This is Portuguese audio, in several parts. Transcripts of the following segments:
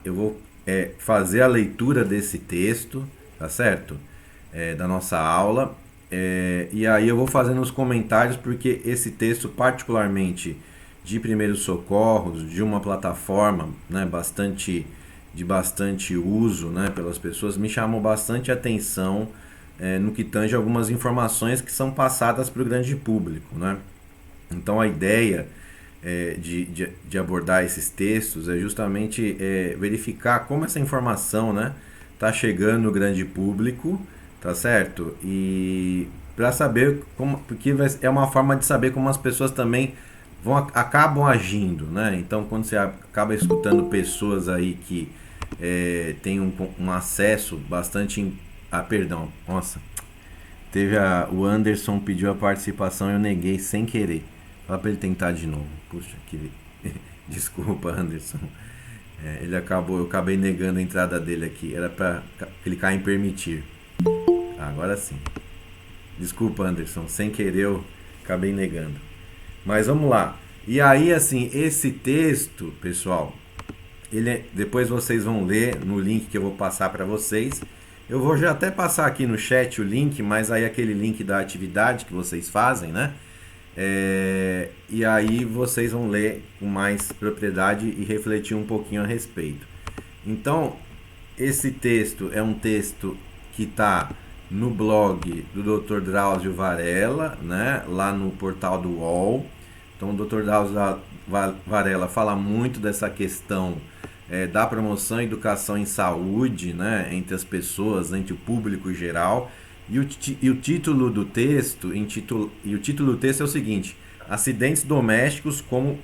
Eu vou fazer a leitura desse texto, tá certo? Da nossa aula. E aí eu vou fazendo os comentários porque esse texto, particularmente de primeiros socorros, de uma plataforma, né, de bastante uso, né, pelas pessoas, me chamou bastante atenção no que tange algumas informações que são passadas para o grande público, né? Então a ideia de abordar esses textos é justamente verificar como essa informação, né, está chegando no grande público, tá certo? E para saber como, porque é uma forma de saber como as pessoas também acabam agindo, né? Então quando você acaba escutando pessoas aí que têm um acesso bastante, perdão, nossa, o Anderson pediu a participação e eu neguei sem querer. Fala pra ele tentar de novo. Puxa, que. Desculpa, Anderson. Eu acabei negando a entrada dele aqui. Era pra clicar em permitir. Agora sim. Desculpa, Anderson. Sem querer eu acabei negando. Mas vamos lá. E aí, assim, esse texto, pessoal, depois vocês vão ler no link que eu vou passar para vocês. Eu vou já até passar aqui no chat o link, mas aí aquele link da atividade que vocês fazem, né? E aí vocês vão ler com mais propriedade e refletir um pouquinho a respeito. Então, esse texto é um texto que está no blog do Dr. Drauzio Varela, né? Lá no portal do UOL. Então, o Dr. Drauzio Varela fala muito dessa questão da promoção e educação em saúde, né, entre as pessoas, entre o público geral. E o título do texto, e o título do texto é o seguinte: acidentes domésticos, como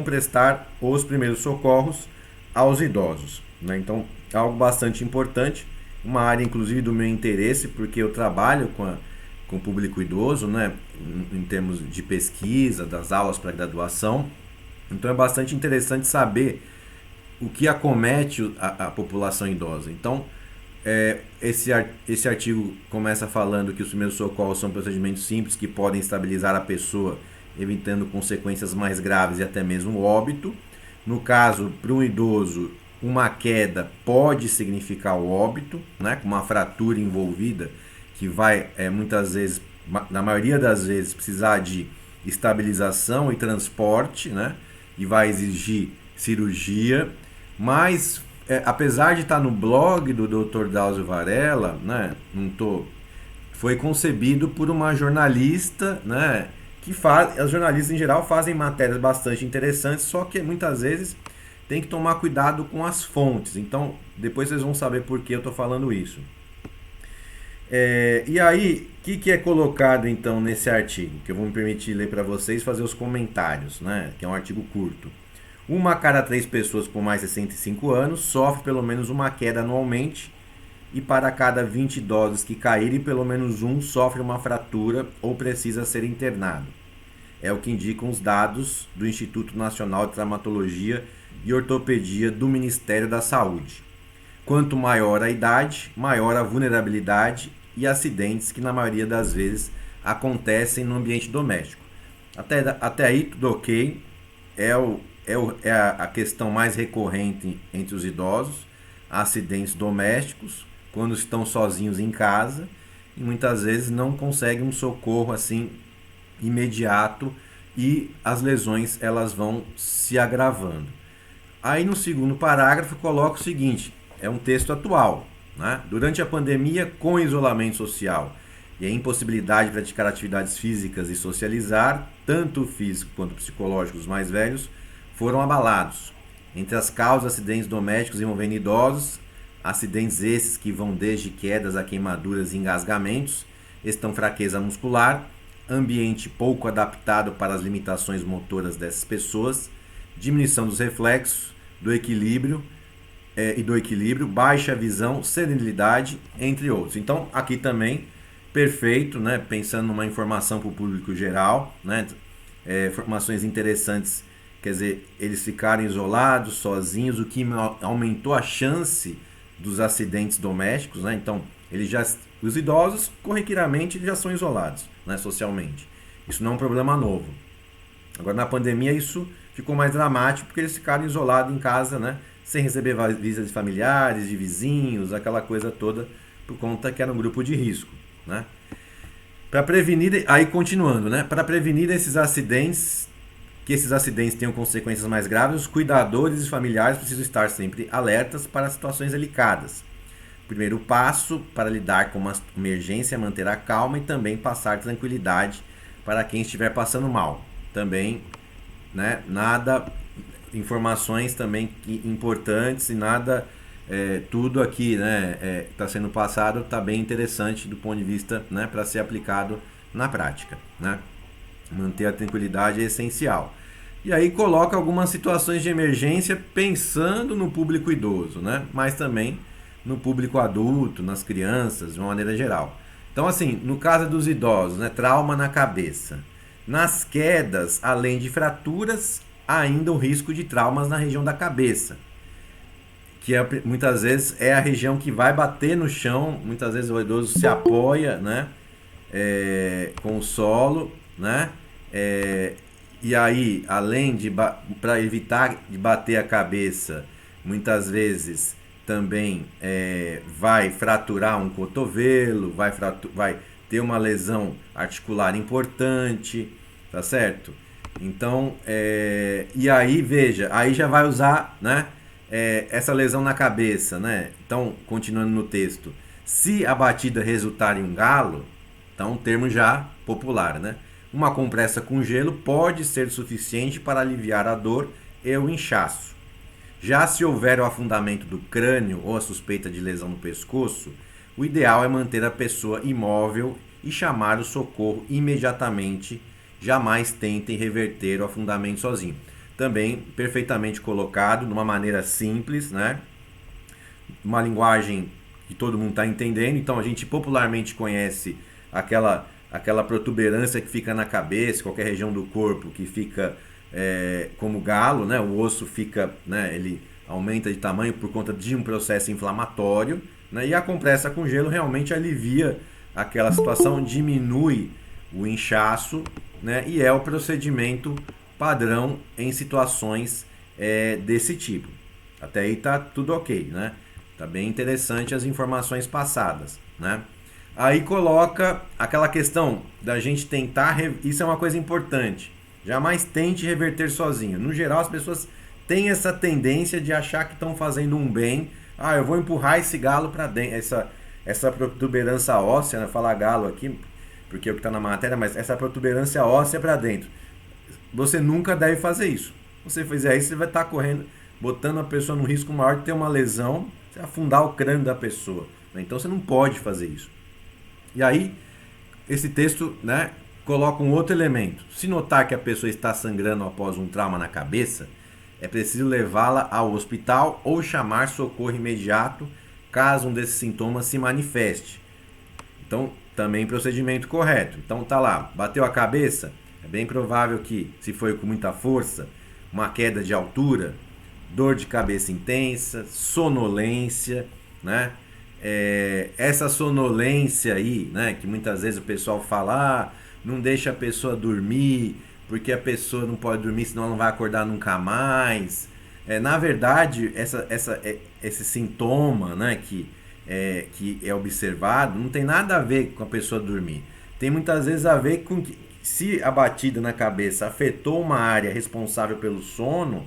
prestar os primeiros socorros aos idosos. Né? Então, é algo bastante importante, uma área inclusive do meu interesse, porque eu trabalho com o público idoso, né, em termos de pesquisa, das aulas para graduação. Então é bastante interessante saber o que acomete a população idosa. Então, esse artigo começa falando que os primeiros socorros são procedimentos simples que podem estabilizar a pessoa, evitando consequências mais graves e até mesmo óbito. No caso, para um idoso, uma queda pode significar o óbito, né, com uma fratura envolvida que vai muitas vezes, na maioria das vezes, precisar de estabilização e transporte, né, e vai exigir cirurgia. Mas, apesar de estar no blog do Dr. Drauzio Varela, né, foi concebido por uma jornalista, né, as jornalistas em geral fazem matérias bastante interessantes, só que muitas vezes tem que tomar cuidado com as fontes. Então, depois vocês vão saber por que eu estou falando isso. E aí, o que é colocado então nesse artigo? Que eu vou me permitir ler para vocês, fazer os comentários, né? Que é um artigo curto. Uma a cada 3 pessoas com mais de 65 anos sofre pelo menos uma queda anualmente, e para cada 20 idosos que caírem, pelo menos um sofre uma fratura ou precisa ser internado. É o que indicam os dados do Instituto Nacional de Traumatologia e Ortopedia do Ministério da Saúde. Quanto maior a idade, maior a vulnerabilidade e acidentes que na maioria das vezes acontecem no ambiente doméstico. Até aí tudo ok, é a questão mais recorrente entre os idosos, acidentes domésticos, quando estão sozinhos em casa e muitas vezes não conseguem um socorro assim imediato e as lesões elas vão se agravando. Aí no segundo parágrafo coloca o seguinte, é um texto atual, né? Durante a pandemia, com o isolamento social e a impossibilidade de praticar atividades físicas e socializar, tanto o físico quanto o psicológico dos mais velhos, foram abalados. Entre as causas, acidentes domésticos envolvendo idosos, acidentes esses que vão desde quedas a queimaduras e engasgamentos, estão fraqueza muscular, ambiente pouco adaptado para as limitações motoras dessas pessoas, diminuição dos reflexos, do equilíbrio, baixa visão, senilidade, entre outros. Então, aqui também, perfeito, né? Pensando numa informação para o público geral, né? Informações interessantes, quer dizer, eles ficarem isolados, sozinhos, o que aumentou a chance dos acidentes domésticos, né? Então, os idosos, corriqueiramente, eles já são isolados, né, socialmente. Isso não é um problema novo. Agora, na pandemia, isso ficou mais dramático porque eles ficaram isolados em casa, né, sem receber visitas de familiares, de vizinhos, aquela coisa toda, por conta que era um grupo de risco, né? Para prevenir, aí continuando, né? Para prevenir esses acidentes, que esses acidentes tenham consequências mais graves, os cuidadores e familiares precisam estar sempre alertas para situações delicadas. O primeiro passo para lidar com uma emergência é manter a calma e também passar tranquilidade para quem estiver passando mal. Também, né, nada, informações também importantes e nada, tudo aqui, né, está sendo passado, está bem interessante do ponto de vista, né, para ser aplicado na prática, né? Manter a tranquilidade é essencial. E aí coloca algumas situações de emergência pensando no público idoso, né? Mas também no público adulto, nas crianças, de uma maneira geral. Então, assim, no caso dos idosos, né? Trauma na cabeça. Nas quedas, além de fraturas, há ainda o risco de traumas na região da cabeça, que muitas vezes é a região que vai bater no chão, muitas vezes o idoso se apoia, né? Com o solo, né? E aí, além de para evitar de bater a cabeça, muitas vezes também vai fraturar um cotovelo, vai ter uma lesão articular importante, tá certo? Então, e aí veja, aí já vai usar, né? Essa lesão na cabeça, né? Então, continuando no texto, se a batida resultar em um galo, então um termo já popular, né? Uma compressa com gelo pode ser suficiente para aliviar a dor e o inchaço. Já se houver o afundamento do crânio ou a suspeita de lesão no pescoço, o ideal é manter a pessoa imóvel e chamar o socorro imediatamente. Jamais tentem reverter o afundamento sozinho. Também perfeitamente colocado, de uma maneira simples, né? Uma linguagem que todo mundo está entendendo. Então a gente popularmente conhece aquela protuberância que fica na cabeça, qualquer região do corpo que fica como galo, né? O osso fica, né? Ele aumenta de tamanho por conta de um processo inflamatório, né? E a compressa com gelo realmente alivia aquela situação, diminui o inchaço, né? E é o procedimento padrão em situações desse tipo. Até aí tá tudo ok, né? Tá bem interessante as informações passadas, né? Aí coloca aquela questão da gente tentar, isso é uma coisa importante, jamais tente reverter sozinho. No geral, as pessoas têm essa tendência de achar que estão fazendo um bem. Eu vou empurrar esse galo para dentro, essa protuberância óssea, né? Falar galo aqui, porque é o que está na matéria, mas essa protuberância óssea para dentro. Você nunca deve fazer isso. Se você fizer isso, você vai estar correndo, botando a pessoa no risco maior de ter uma lesão, você afundar o crânio da pessoa. Então você não pode fazer isso. E aí, esse texto, né, coloca um outro elemento. Se notar que a pessoa está sangrando após um trauma na cabeça, é preciso levá-la ao hospital ou chamar socorro imediato caso um desses sintomas se manifeste. Então, também procedimento correto. Então tá lá, bateu a cabeça, é bem provável que, se foi com muita força, uma queda de altura, dor de cabeça intensa, sonolência, né? Essa sonolência aí, né, que muitas vezes o pessoal fala, não deixa a pessoa dormir, porque a pessoa não pode dormir, senão ela não vai acordar nunca mais. Na verdade, esse sintoma, né, que é observado, não tem nada a ver com a pessoa dormir. Tem muitas vezes a ver com que, se a batida na cabeça afetou uma área responsável pelo sono,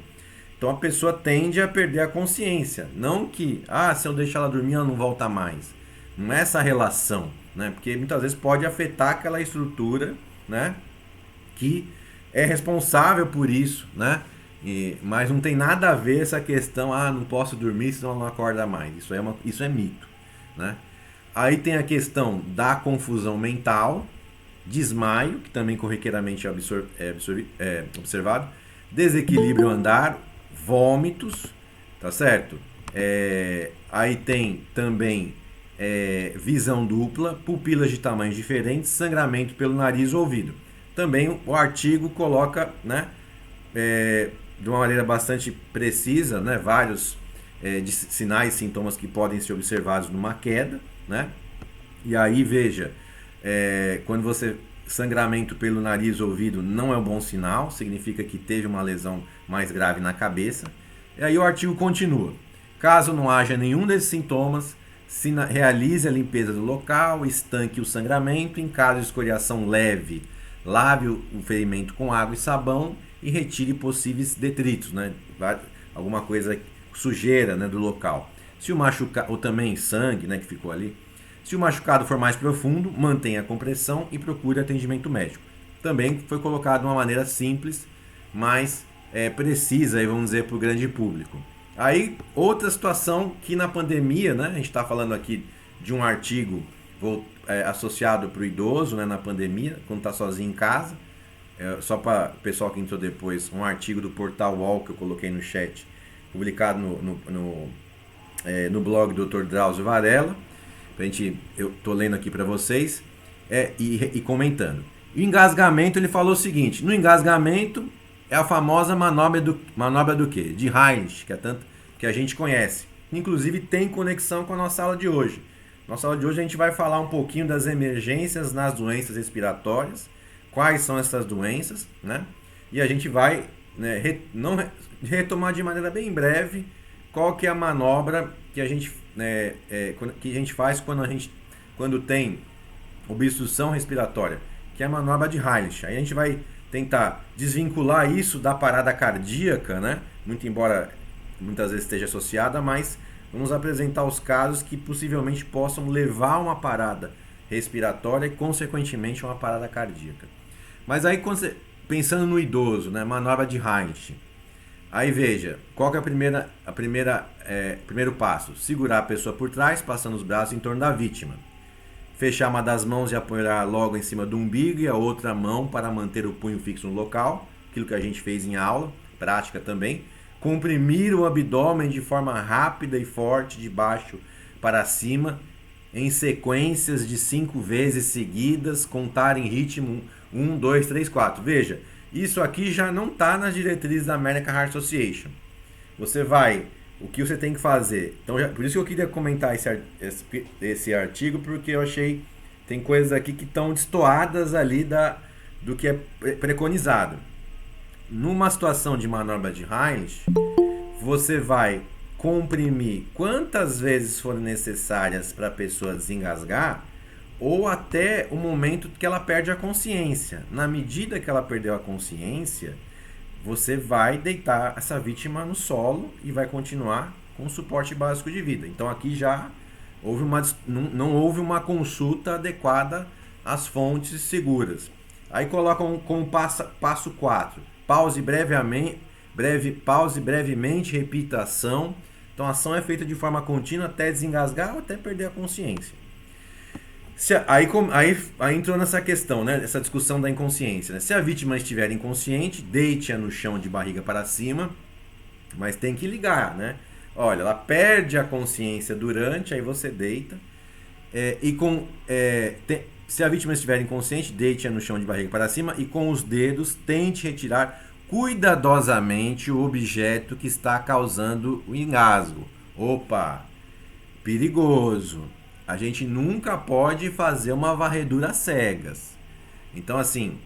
então a pessoa tende a perder a consciência. Não que, se eu deixar ela dormir, ela não volta mais. Não é essa relação, né? Porque muitas vezes pode afetar aquela estrutura, né, que é responsável por isso, né? Mas não tem nada a ver essa questão, não posso dormir, senão ela não acorda mais. Isso é mito, né? Aí tem a questão da confusão mental, desmaio, que também corriqueiramente é observado, desequilíbrio andar, vômitos, tá certo? Aí tem também visão dupla, pupilas de tamanhos diferentes, sangramento pelo nariz ou ouvido. Também o artigo coloca, né, de uma maneira bastante precisa, né, vários de sinais e sintomas que podem ser observados numa queda, né? E aí veja, quando você sangramento pelo nariz ou ouvido não é um bom sinal, significa que teve uma lesão mais grave na cabeça. E aí o artigo continua. Caso não haja nenhum desses sintomas, realize a limpeza do local, estanque o sangramento. Em caso de escoriação leve, lave o ferimento com água e sabão e retire possíveis detritos, né? Alguma coisa, sujeira, né, do local. Se o machucado, ou também sangue, né, que ficou ali. Se o machucado for mais profundo, mantenha a compressão e procure atendimento médico. Também foi colocado de uma maneira simples, mas precisa, vamos dizer, para o grande público. Aí, outra situação que na pandemia, né, a gente está falando aqui de um artigo associado para o idoso, né, na pandemia, quando está sozinho em casa. Só para o pessoal que entrou depois, um artigo do Portal UOL que eu coloquei no chat, publicado no blog do Dr. Drauzio Varela. Eu estou lendo aqui para vocês e comentando. O engasgamento, ele falou o seguinte: no engasgamento é a famosa manobra do quê? De Heimlich, que é tanto que a gente conhece. Inclusive tem conexão com a nossa aula de hoje. Nossa aula de hoje a gente vai falar um pouquinho das emergências nas doenças respiratórias, quais são essas doenças, né? E a gente vai retomar de maneira bem breve qual que é a manobra que a gente faz quando tem obstrução respiratória, que é a manobra de Heimlich. Aí a gente vai tentar desvincular isso da parada cardíaca, né? Muito embora muitas vezes esteja associada, mas vamos apresentar os casos que possivelmente possam levar a uma parada respiratória e consequentemente uma parada cardíaca. Mas aí pensando no idoso, né? Manobra de Heimlich. Aí veja, qual que é primeiro passo? Segurar a pessoa por trás, passando os braços em torno da vítima. Fechar uma das mãos e apoiar logo em cima do umbigo e a outra mão para manter o punho fixo no local. Aquilo que a gente fez em aula, prática também. Comprimir o abdômen de forma rápida e forte, de baixo para cima, em sequências de 5 vezes seguidas, contar em ritmo 1, 2, 3, 4. Veja, isso aqui já não está nas diretrizes da American Heart Association. O que você tem que fazer? Então, por isso que eu queria comentar esse artigo, porque eu achei tem coisas aqui que estão destoadas ali do que é preconizado. Numa situação de manobra de Heimlich, você vai comprimir quantas vezes forem necessárias para a pessoa desengasgar, ou até o momento que ela perde a consciência. Na medida que ela perdeu a consciência, você vai deitar essa vítima no solo e vai continuar com o suporte básico de vida. Então aqui já não houve uma consulta adequada às fontes seguras. Aí colocam como passo 4. Pause brevemente, repita a ação. Então a ação é feita de forma contínua até desengasgar ou até perder a consciência. Aí entrou nessa questão, né? Essa discussão da inconsciência, né? Se a vítima estiver inconsciente, deite-a no chão de barriga para cima, mas tem que ligar, né? Olha, ela perde a consciência durante, aí você deita. Se a vítima estiver inconsciente, deite-a no chão de barriga para cima e com os dedos tente retirar cuidadosamente o objeto que está causando o engasgo. Opa, perigoso. A gente nunca pode fazer uma varredura às cegas. Então, assim,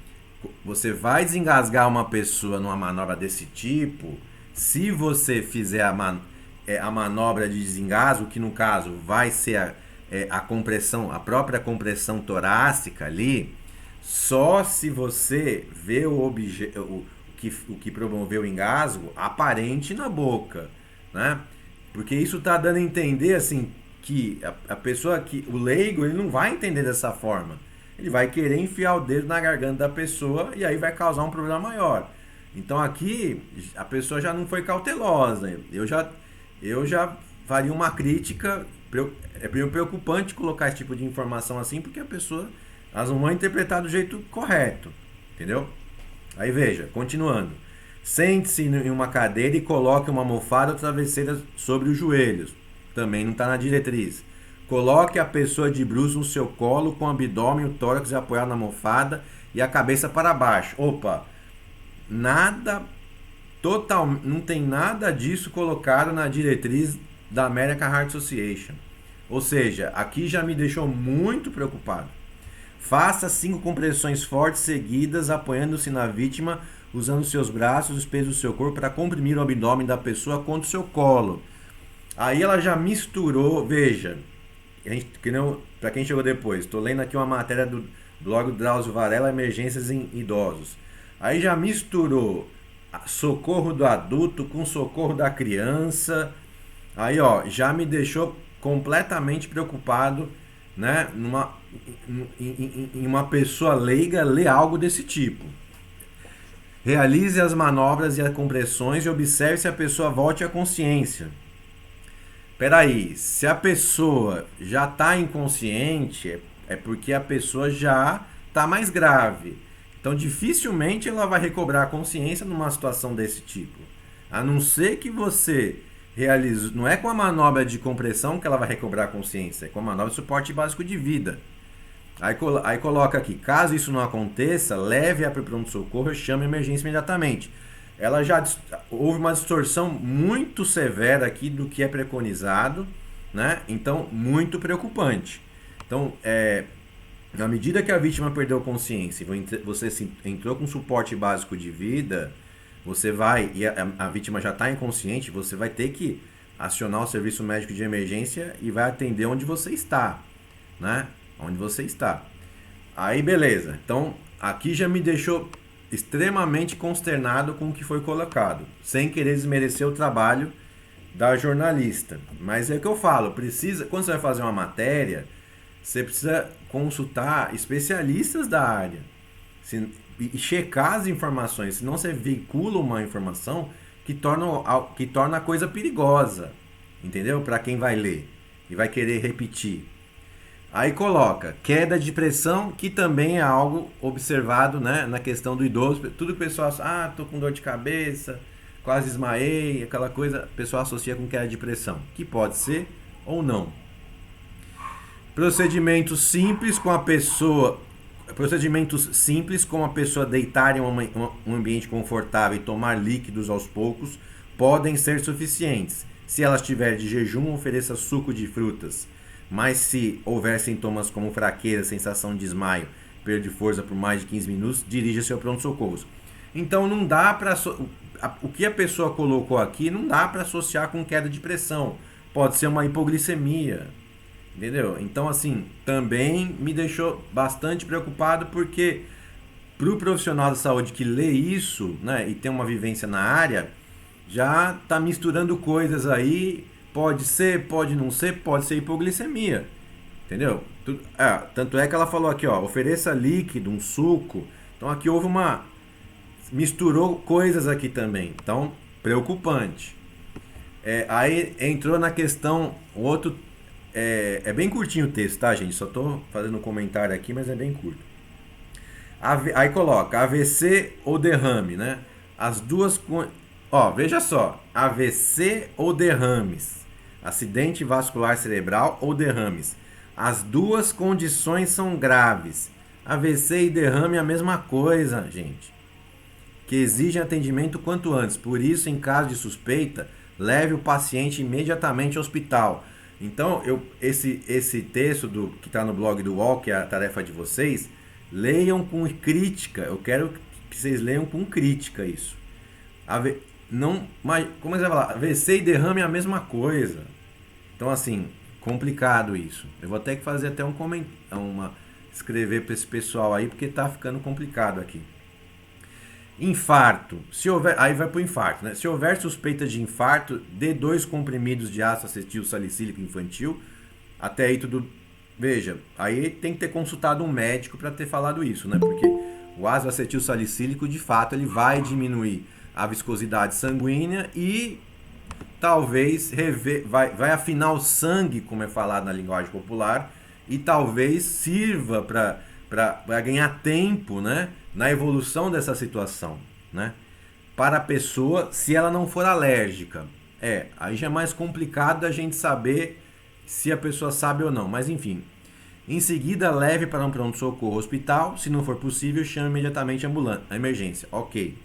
você vai desengasgar uma pessoa numa manobra desse tipo, se você fizer a manobra de desengasgo, que no caso vai ser a compressão, a própria compressão torácica ali, só se você vê o que promoveu o engasgo aparente na boca, né? Porque isso está dando a entender, assim, que a pessoa, o leigo, ele não vai entender dessa forma. Ele vai querer enfiar o dedo na garganta da pessoa e aí vai causar um problema maior. Então aqui a pessoa já não foi cautelosa. Eu já faria uma crítica. É preocupante colocar esse tipo de informação assim, porque elas não vão interpretar do jeito correto, entendeu? Aí veja, continuando. Sente-se em uma cadeira e coloque uma almofada ou travesseira sobre os joelhos. Também não está na diretriz. Coloque a pessoa de bruços no seu colo com o abdômen, o tórax apoiado na almofada e a cabeça para baixo. Opa, não tem nada disso colocado na diretriz da American Heart Association. Ou seja, aqui já me deixou muito preocupado. Faça 5 compressões fortes seguidas, apoiando-se na vítima usando seus braços, os pesos do seu corpo para comprimir o abdômen da pessoa contra o seu colo. Aí ela já misturou, veja, para quem chegou depois, estou lendo aqui uma matéria do blog do Drauzio Varela, Emergências em Idosos. Aí já misturou socorro do adulto com socorro da criança. Aí, ó, já me deixou completamente preocupado, né, em uma pessoa leiga ler algo desse tipo. Realize as manobras e as compressões e observe se a pessoa volte à consciência. Peraí, se a pessoa já está inconsciente, é porque a pessoa já está mais grave. Então, dificilmente ela vai recobrar a consciência numa situação desse tipo. A não ser que você realize... Não é com a manobra de compressão que ela vai recobrar a consciência, é com a manobra de suporte básico de vida. Aí coloca aqui, caso isso não aconteça, leve-a para o pronto-socorro e chame a emergência imediatamente. Houve uma distorção muito severa aqui do que é preconizado, né? Então, muito preocupante. Então, na medida que a vítima perdeu consciência e você entrou com suporte básico de vida, você vai, e a vítima já está inconsciente, você vai ter que acionar o serviço médico de emergência e vai atender onde você está, né? Onde você está. Aí, beleza. Então, aqui já me deixou extremamente consternado com o que foi colocado, sem querer desmerecer o trabalho da jornalista. Mas é o que eu falo, quando você vai fazer uma matéria, você precisa consultar especialistas da área e checar as informações, senão você veicula uma informação que torna a coisa perigosa, entendeu? Para quem vai ler e vai querer repetir. Aí coloca queda de pressão, que também é algo observado, né, na questão do idoso. Tudo que o pessoal tô com dor de cabeça, quase desmaiei, aquela coisa, o pessoal associa com queda de pressão, que pode ser ou não. Procedimentos simples, como a pessoa deitar em um ambiente confortável e tomar líquidos aos poucos, podem ser suficientes. Se ela estiver de jejum, ofereça suco de frutas. Mas se houver sintomas como fraqueza, sensação de desmaio, perda de força por mais de 15 minutos, dirija-se ao pronto-socorro. Então não dá para... O que a pessoa colocou aqui não dá para associar com queda de pressão. Pode ser uma hipoglicemia, entendeu? Então, assim, também me deixou bastante preocupado, porque para o profissional da saúde que lê isso, né, e tem uma vivência na área, já está misturando coisas aí. Pode ser, pode não ser, pode ser hipoglicemia, entendeu? Tanto é que ela falou aqui, ó, ofereça líquido, um suco. Então aqui houve misturou coisas aqui também, então preocupante. Aí entrou na questão outro, é bem curtinho o texto, tá, gente? Só tô fazendo um comentário aqui, mas é bem curto. Aí coloca AVC ou derrame, né? As duas, veja só, AVC ou derrames, acidente vascular cerebral ou derrames. As duas condições são graves. AVC e derrame é a mesma coisa, gente, que exigem atendimento quanto antes. Por isso, em caso de suspeita, leve o paciente imediatamente ao hospital. Então, esse texto que está no blog do UOL, que é a tarefa de vocês, leiam com crítica. Eu quero que vocês leiam com crítica isso. Como você vai falar? AVC e derrame é a mesma coisa. Então, assim, complicado isso. Eu vou ter que fazer até escrever para esse pessoal aí, porque tá ficando complicado aqui. Infarto. Aí vai pro infarto, né? Se houver suspeita de infarto, dê 2 comprimidos de ácido acetil salicílico infantil. Até aí tudo. Veja, aí tem que ter consultado um médico para ter falado isso, né? Porque o ácido acetil salicílico, de fato, ele vai diminuir a viscosidade sanguínea e talvez vai afinar o sangue, como é falado na linguagem popular, e talvez sirva para ganhar tempo, né, na evolução dessa situação, né, para a pessoa, se ela não for alérgica. Aí já é mais complicado a gente saber se a pessoa sabe ou não, mas enfim. Em seguida, leve para um pronto-socorro hospital. Se não for possível, chame imediatamente a emergência. Ok.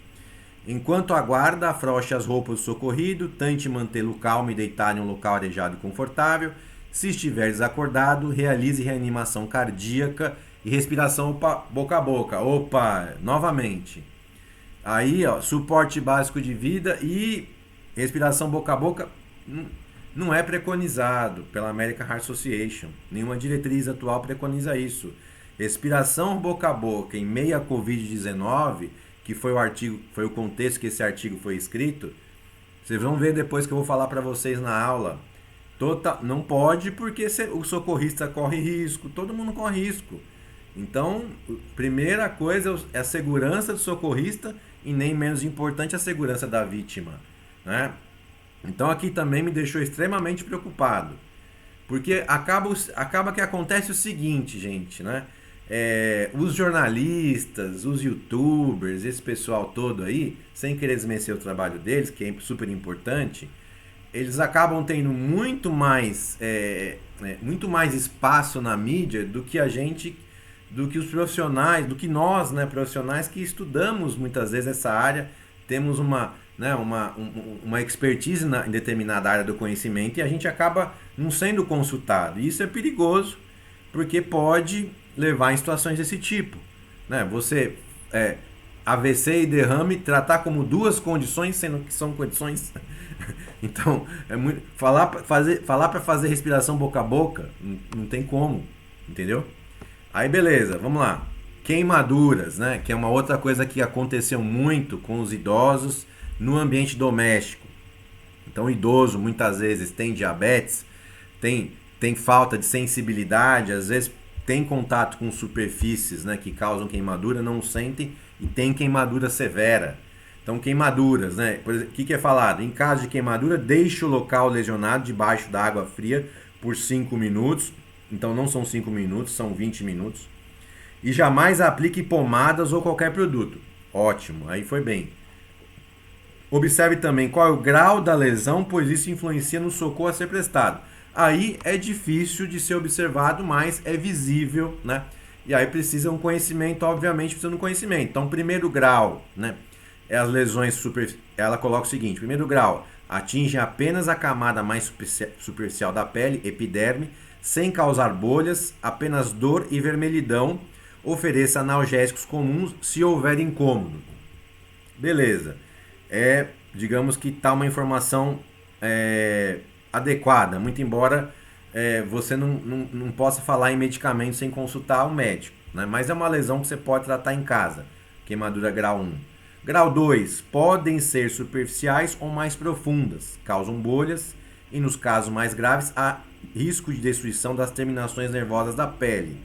Enquanto aguarda, afrouxe as roupas do socorrido, tente mantê-lo calmo e deitado em um local arejado e confortável. Se estiver desacordado, realize reanimação cardíaca e respiração boca a boca. Novamente. Aí, ó, suporte básico de vida e respiração boca a boca não é preconizado pela American Heart Association. Nenhuma diretriz atual preconiza isso. Respiração boca a boca em meio à Covid-19, que foi o artigo, foi o contexto que esse artigo foi escrito. Vocês vão ver depois que eu vou falar para vocês na aula. Não pode porque o socorrista corre risco, todo mundo corre risco. Então, primeira coisa é a segurança do socorrista e nem menos importante a segurança da vítima, né? Então aqui também me deixou extremamente preocupado, porque acaba que acontece o seguinte, gente, né? Os jornalistas, os youtubers, esse pessoal todo aí, sem querer desmerecer o trabalho deles, que é super importante, eles acabam tendo muito mais espaço na mídia do que a gente, do que os profissionais, do que nós, né, profissionais que estudamos muitas vezes essa área, temos uma expertise em determinada área do conhecimento e a gente acaba não sendo consultado. E isso é perigoso, porque pode levar em situações desse tipo, né? Você AVC e derrame tratar como duas condições, sendo que são condições. Então, falar para fazer respiração boca a boca, não tem como, entendeu? Aí beleza, vamos lá. Queimaduras, né? Que é uma outra coisa que aconteceu muito com os idosos no ambiente doméstico. Então, o idoso muitas vezes tem diabetes, tem falta de sensibilidade, às vezes tem contato com superfícies, né, que causam queimadura, não sentem e tem queimadura severa. Então, queimaduras, né? Por exemplo, o que é falado? Em caso de queimadura, deixe o local lesionado debaixo da água fria por 5 minutos. Então, não são 5 minutos, são 20 minutos. E jamais aplique pomadas ou qualquer produto. Ótimo, aí foi bem. Observe também qual é o grau da lesão, pois isso influencia no socorro a ser prestado. Aí é difícil de ser observado, mas é visível, né? E aí precisa um conhecimento, obviamente precisa de um conhecimento. Então, primeiro grau, né? As lesões ela coloca o seguinte: primeiro grau, atinge apenas a camada mais superficial da pele, epiderme, sem causar bolhas, apenas dor e vermelhidão. Ofereça analgésicos comuns se houver incômodo. Beleza. Digamos que está uma informação adequada, muito embora você não possa falar em medicamento sem consultar o médico, né? Mas é uma lesão que você pode tratar em casa. Queimadura grau 1. Grau 2, podem ser superficiais ou mais profundas, causam bolhas e nos casos mais graves há risco de destruição das terminações nervosas da pele.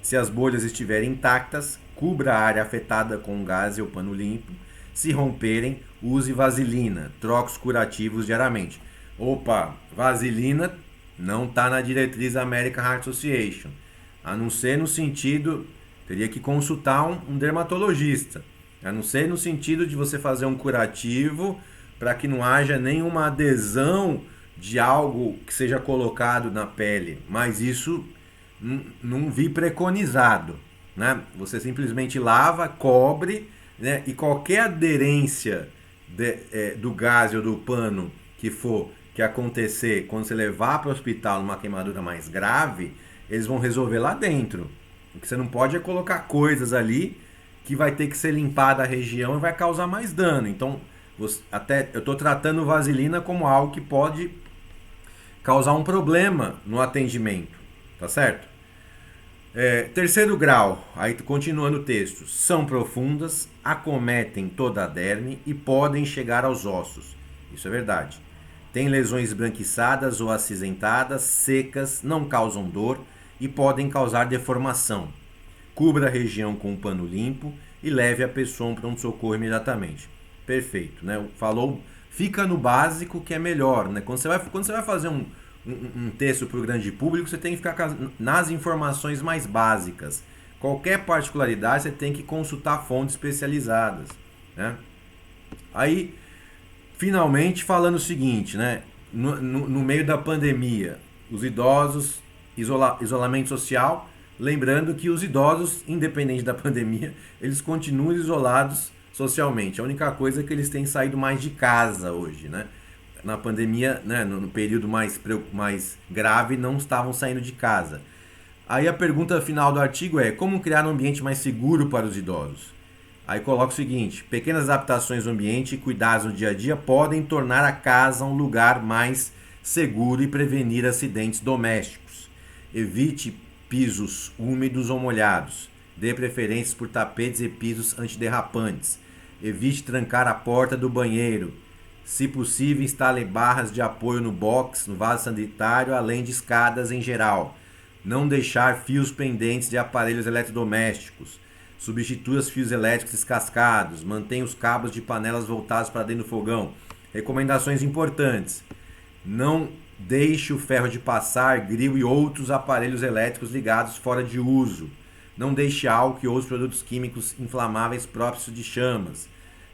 Se as bolhas estiverem intactas, cubra a área afetada com gaze ou pano limpo. Se romperem, use vaselina, troque os curativos diariamente. Opa, vaselina não está na diretriz da American Heart Association, a não ser no sentido, teria que consultar um dermatologista. A não ser no sentido de você fazer um curativo para que não haja nenhuma adesão de algo que seja colocado na pele. Mas isso não vi preconizado, né? Você simplesmente lava, cobre, né? E qualquer aderência do gás ou do pano que acontecer quando você levar para o hospital numa queimadura mais grave, eles vão resolver lá dentro. O que você não pode é colocar coisas ali que vai ter que ser limpada a região e vai causar mais dano. Então, eu estou tratando vaselina como algo que pode causar um problema no atendimento, tá certo? Terceiro grau, aí continuando o texto, são profundas, acometem toda a derme e podem chegar aos ossos. Isso é verdade. Tem lesões esbranquiçadas ou acinzentadas, secas, não causam dor e podem causar deformação. Cubra a região com um pano limpo e leve a pessoa a um pronto-socorro imediatamente. Perfeito, né? Falou, fica no básico que é melhor, né? Quando você vai fazer um texto para o grande público, você tem que ficar nas informações mais básicas. Qualquer particularidade você tem que consultar fontes especializadas, né? Aí, finalmente, falando o seguinte, né? No meio da pandemia, os idosos, isolamento social. Lembrando que os idosos, independente da pandemia, eles continuam isolados socialmente. A única coisa é que eles têm saído mais de casa hoje, né? Na pandemia, né, no período mais grave, não estavam saindo de casa. Aí a pergunta final do artigo é: como criar um ambiente mais seguro para os idosos? Aí coloca o seguinte: pequenas adaptações no ambiente e cuidados no dia a dia podem tornar a casa um lugar mais seguro e prevenir acidentes domésticos. Evite pisos úmidos ou molhados. Dê preferências por tapetes e pisos antiderrapantes. Evite trancar a porta do banheiro. Se possível, instale barras de apoio no box, no vaso sanitário, além de escadas em geral. Não deixar fios pendentes de aparelhos eletrodomésticos. Substitua os fios elétricos descascados. Mantenha os cabos de panelas voltados para dentro do fogão. Recomendações importantes: não deixe o ferro de passar, grill e outros aparelhos elétricos ligados fora de uso. Não deixe álcool e outros produtos químicos inflamáveis próprios de chamas.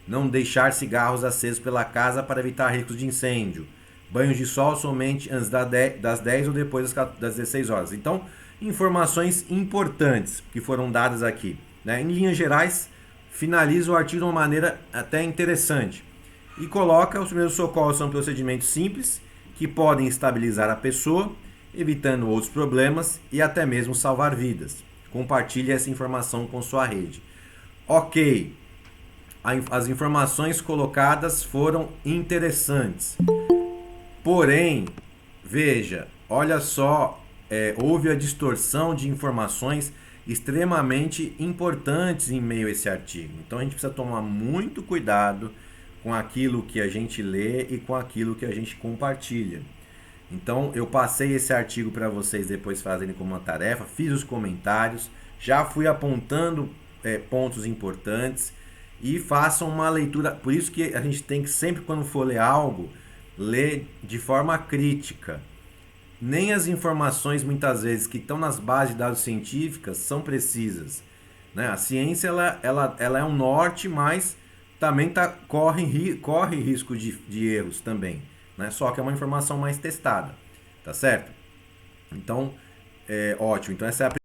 Não deixar cigarros acesos pela casa para evitar riscos de incêndio. Banhos de sol somente antes das 10 ou depois das 16 horas. Então, informações importantes que foram dadas aqui, né? Em linhas gerais, finaliza o artigo de uma maneira até interessante. E coloca: os primeiros socorros são procedimentos simples que podem estabilizar a pessoa, evitando outros problemas e até mesmo salvar vidas. Compartilhe essa informação com sua rede. Ok, as informações colocadas foram interessantes. Porém, veja, olha só, houve a distorção de informações extremamente importantes em meio a esse artigo. Então a gente precisa tomar muito cuidado com aquilo que a gente lê e com aquilo que a gente compartilha. Então eu passei esse artigo para vocês depois fazerem como uma tarefa, fiz os comentários, já fui apontando pontos importantes, e façam uma leitura. Por isso que a gente tem que sempre, quando for ler algo, ler de forma crítica. Nem as informações muitas vezes que estão nas bases de dados científicas são precisas, né? A ciência ela é um norte, mas também corre risco de erros também, né? Só que é uma informação mais testada, tá certo? Então, ótimo. Então essa é a